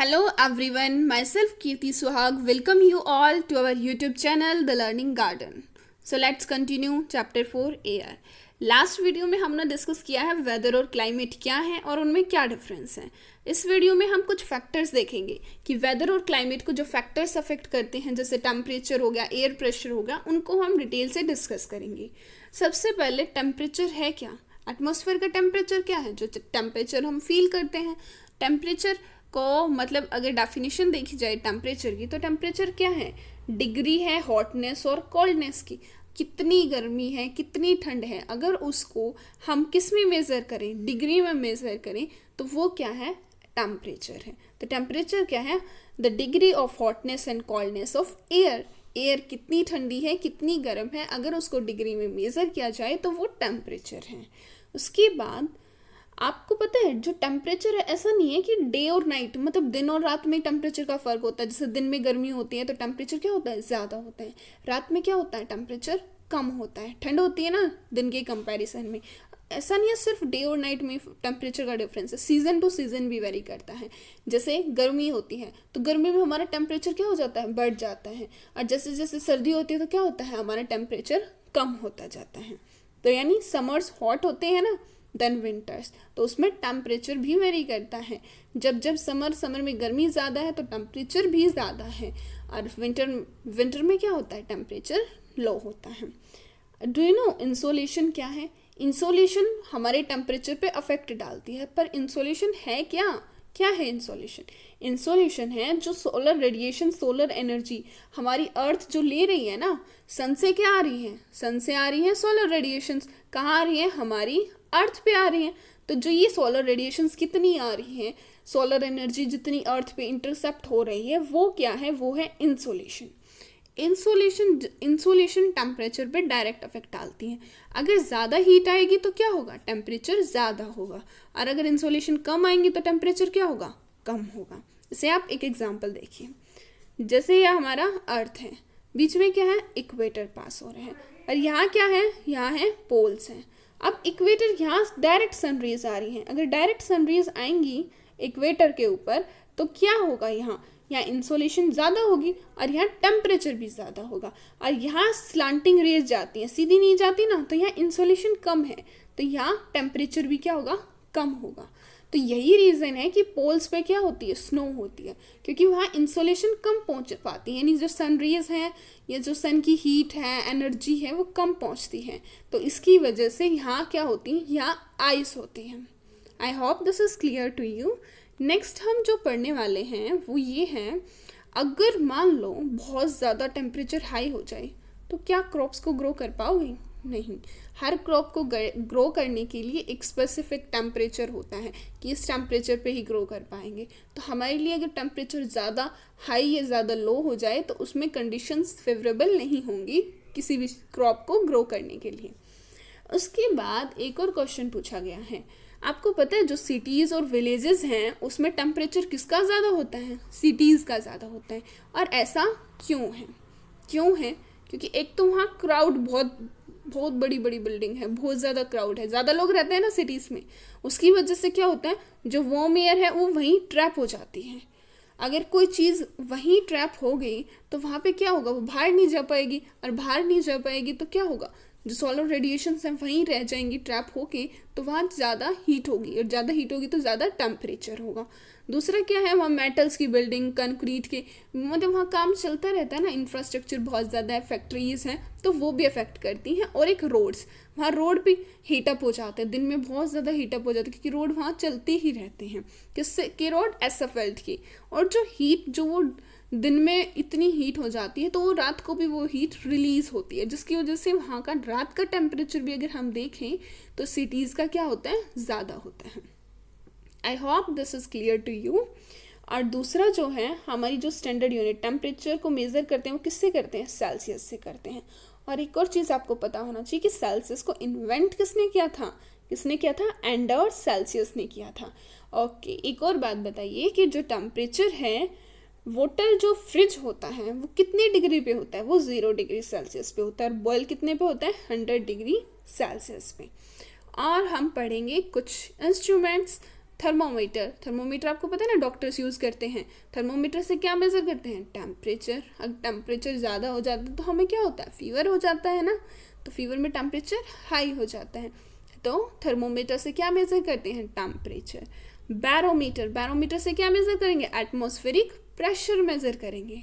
Hello everyone, myself Kirti Suhag welcome you all to our YouTube channel The Learning Garden. So let's continue chapter 4 air. Last video में हमने discuss किया है weather और climate क्या है और उनमें क्या डिफरेंस है। इस वीडियो में हम कुछ फैक्टर्स देखेंगे कि वेदर और क्लाइमेट को जो फैक्टर्स अफेक्ट करते हैं जैसे टेम्परेचर हो गया, एयर प्रेशर हो गया, उनको हम डिटेल से डिस्कस करेंगे। सबसे पहले टेम्परेचर है क्या, एटमॉस्फेयर का टेम्परेचर क्या है, जो टेम्परेचर हम फील करते हैं। टेम्परेचर को मतलब अगर डेफिनेशन देखी जाए टेम्परेचर की तो टेम्परेचर क्या है, डिग्री है हॉटनेस और कोल्डनेस की, कितनी गर्मी है कितनी ठंड है। अगर उसको हम किस में मेज़र करें, डिग्री में मेज़र करें तो वो क्या है, टेम्परेचर है। तो टेम्परेचर क्या है, the degree of hotness and coldness of air. Air कितनी ठंडी है कितनी गर्म है, अगर उसको डिग्री में मेज़र किया जाए तो वो टेम्परेचर है। उसके बाद आपको पता है जो टेम्परेचर है ऐसा नहीं है कि डे और नाइट मतलब दिन और रात में टेम्परेचर का फ़र्क होता है। जैसे दिन में गर्मी होती है तो टेम्परेचर क्या होता है, ज़्यादा होता है। रात में क्या होता है, टेम्परेचर कम होता है, ठंड होती है ना दिन के कंपैरिजन में। ऐसा नहीं है सिर्फ डे और नाइट में टेम्परेचर का डिफरेंस है, सीज़न टू सीज़न भी वेरी करता है। जैसे गर्मी होती है तो गर्मी में हमारा टेम्परेचर क्या हो जाता है, बढ़ जाता है। और जैसे जैसे सर्दी होती है तो क्या होता है, हमारा टेम्परेचर कम होता जाता है। तो यानी समर्स हॉट होते हैं ना देन विंटर्स, तो उसमें टेम्परेचर भी वेरी करता है। जब समर में गर्मी ज़्यादा है तो टेम्परेचर भी ज़्यादा है, और विंटर में क्या होता है, टेम्परेचर लो होता है। डू यू नो इंसोलेशन क्या है? इंसोलेशन हमारे टेम्परेचर पे अफेक्ट डालती है, पर इंसोलेशन है क्या है इंसोलेशन? इंसोलेशन है जो सोलर रेडिएशन, सोलर एनर्जी हमारी अर्थ जो ले रही है ना, सन से क्या आ रही है, सन से आ रही है सोलर रेडिएशंस। कहाँ आ रही है, हमारी अर्थ पे आ रही हैं। तो जो ये सोलर रेडिएशंस कितनी आ रही हैं, सोलर एनर्जी जितनी अर्थ पे इंटरसेप्ट हो रही है वो क्या है, वो है इंसोलेशन। इंसोलेशन टेम्परेचर पे डायरेक्ट इफेक्ट डालती है। अगर ज़्यादा हीट आएगी तो क्या होगा, टेम्परेचर ज़्यादा होगा, और अगर इंसोलेशन कम आएंगी तो टेम्परेचर क्या होगा, कम होगा। जैसे आप एक एग्जांपल देखिए, जैसे यह हमारा अर्थ है, बीच में क्या है, इक्वेटर पास हो रहे हैं, और यहाँ क्या है, यहाँ है पोल्स हैं। अब इक्वेटर यहाँ डायरेक्ट सनरेज आ रही हैं, अगर डायरेक्ट सनरेज आएंगी इक्वेटर के ऊपर तो क्या होगा, यहाँ इंसोलेशन ज़्यादा होगी और यहाँ टेम्परेचर भी ज़्यादा होगा। और यहाँ स्लांटिंग रेज जाती हैं, सीधी नहीं जाती ना, तो यहाँ इंसोलेशन कम है तो यहाँ टेम्परेचर भी क्या होगा, कम होगा। तो यही रीज़न है कि पोल्स पे क्या होती है, स्नो होती है, क्योंकि वहाँ इंसोलेशन कम पहुँच पाती है, यानी जो सन रेज हैं या जो सन की हीट है, एनर्जी है, वो कम पहुँचती है। तो इसकी वजह से यहाँ क्या होती है, यहाँ आइस होती है। I hope this is clear to you. Next हम जो पढ़ने वाले हैं वो ये है, अगर मान लो बहुत ज़्यादा टेम्परेचर हाई हो जाए तो क्या क्रॉप्स को ग्रो कर पाओगे, नहीं। हर क्रॉप को ग्रो करने के लिए एक स्पेसिफिक टेम्परेचर होता है कि इस टेम्परेचर पे ही ग्रो कर पाएंगे। तो हमारे लिए अगर टेम्परेचर ज़्यादा हाई या ज़्यादा लो हो जाए तो उसमें कंडीशंस फेवरेबल नहीं होंगी किसी भी क्रॉप को ग्रो करने के लिए। उसके बाद एक और क्वेश्चन पूछा गया है, आपको पता है जो सिटीज़ और विलेजेस हैं उसमें टेम्परेचर किसका ज़्यादा होता है, सिटीज़ का ज़्यादा होता है। और ऐसा क्यों है क्योंकि एक तो वहाँ क्राउड बहुत बड़ी बिल्डिंग है, बहुत ज़्यादा क्राउड है, ज़्यादा लोग रहते हैं ना सिटीज़ में, उसकी वजह से क्या होता है, जो वार्म एयर है वो वहीं ट्रैप हो जाती है। अगर कोई चीज़ वहीं ट्रैप हो गई तो वहाँ पे क्या होगा, वो बाहर नहीं जा पाएगी, और बाहर नहीं जा पाएगी तो क्या होगा, जो सोलर रेडिएशन हैं वहीं रह जाएंगी ट्रैप होके, तो वहाँ ज़्यादा हीट होगी, और ज़्यादा हीट होगी तो ज़्यादा टेम्परेचर होगा। दूसरा क्या है, वहाँ मेटल्स की बिल्डिंग, कंक्रीट के मतलब वहाँ काम चलता रहता है ना, इंफ्रास्ट्रक्चर बहुत ज़्यादा है, फैक्ट्रीज़ हैं, तो वो भी अफेक्ट करती हैं। और एक रोड्स, वहाँ रोड भी हीटअप हो जाते हैं, दिन में बहुत ज़्यादा हीटअप हो जाते हैं क्योंकि रोड वहाँ चलते ही रहते हैं, किससे के रोड, एसफल्ट की। और जो हीट जो वो दिन में इतनी हीट हो जाती है तो वो रात को भी वो हीट रिलीज होती है, जिसकी वजह से वहाँ का रात का टेम्परेचर भी अगर हम देखें तो सिटीज़ का क्या होता है, ज़्यादा होता है। I hope this is clear to you. और दूसरा जो है, हमारी जो स्टैंडर्ड यूनिट टेम्परेचर को मेज़र करते हैं वो किससे करते हैं, सेल्सियस से करते हैं। और एक और चीज़ आपको पता होना चाहिए कि सेल्सियस को इन्वेंट किसने किया था, एंडर सेल्सियस ने किया था। ओके, एक और बात बताइए कि जो टेम्परेचर है, वाटर जो फ्रिज होता है वो कितने डिग्री पे होता है, वो 0 डिग्री सेल्सियस पे होता है, और बॉयल कितने पे होता है, 100 डिग्री सेल्सियस पे। और हम पढ़ेंगे कुछ इंस्ट्रूमेंट्स, थर्मोमीटर आपको पता है ना, डॉक्टर्स यूज़ करते हैं। थर्मोमीटर से क्या मेज़र करते हैं? टेम्परेचर। अगर टेम्परेचर ज़्यादा हो जाता है तो हमें क्या होता है? फीवर हो जाता है ना, तो फीवर में टेम्परेचर हाई हो जाता है। तो थर्मोमीटर से क्या मेज़र करते हैं? टेम्परेचर। बैरोमीटर से क्या मेज़र करेंगे? एटमॉस्फेरिक प्रेशर मेज़र करेंगे।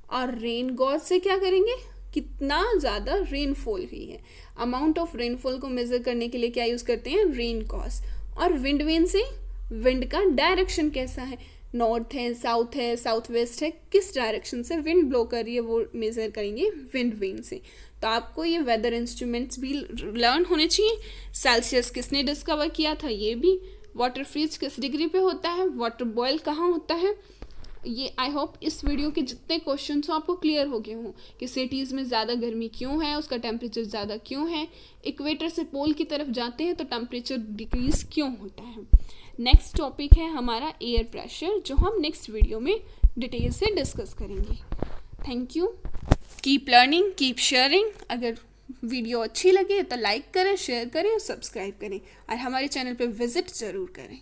और रेन गॉज से क्या करेंगे? कितना ज़्यादा रेनफॉल हुई है, अमाउंट ऑफ रेनफॉल को मेज़र करने के लिए क्या यूज़ करते हैं? Rain gauge. और विंड वेन से विंड का डायरेक्शन कैसा है, नॉर्थ है, साउथ वेस्ट है, किस डायरेक्शन से विंड ब्लो कर रही है वो मेज़र करेंगे विंड वेन से। तो आपको ये वेदर इंस्ट्रूमेंट्स भी लर्न होने चाहिए। सेल्सियस किसने डिस्कवर किया था, ये भी। वाटर फ्रीज किस डिग्री पे होता है, वाटर बॉयल कहाँ होता है, ये आई होप इस वीडियो के जितने क्वेश्चन हो आपको क्लियर हो गए हों कि सिटीज़ में ज़्यादा गर्मी क्यों है, उसका टेम्परेचर ज़्यादा क्यों है, इक्वेटर से पोल की तरफ जाते हैं तो टेम्परेचर डिक्रीज क्यों होता है। नेक्स्ट टॉपिक है हमारा एयर प्रेशर, जो हम नेक्स्ट वीडियो में डिटेल से डिस्कस करेंगे। Thank you, keep learning, keep sharing. अगर वीडियो अच्छी लगे तो लाइक करें, शेयर करें और सब्सक्राइब करें, और हमारे चैनल पर विजिट ज़रूर करें।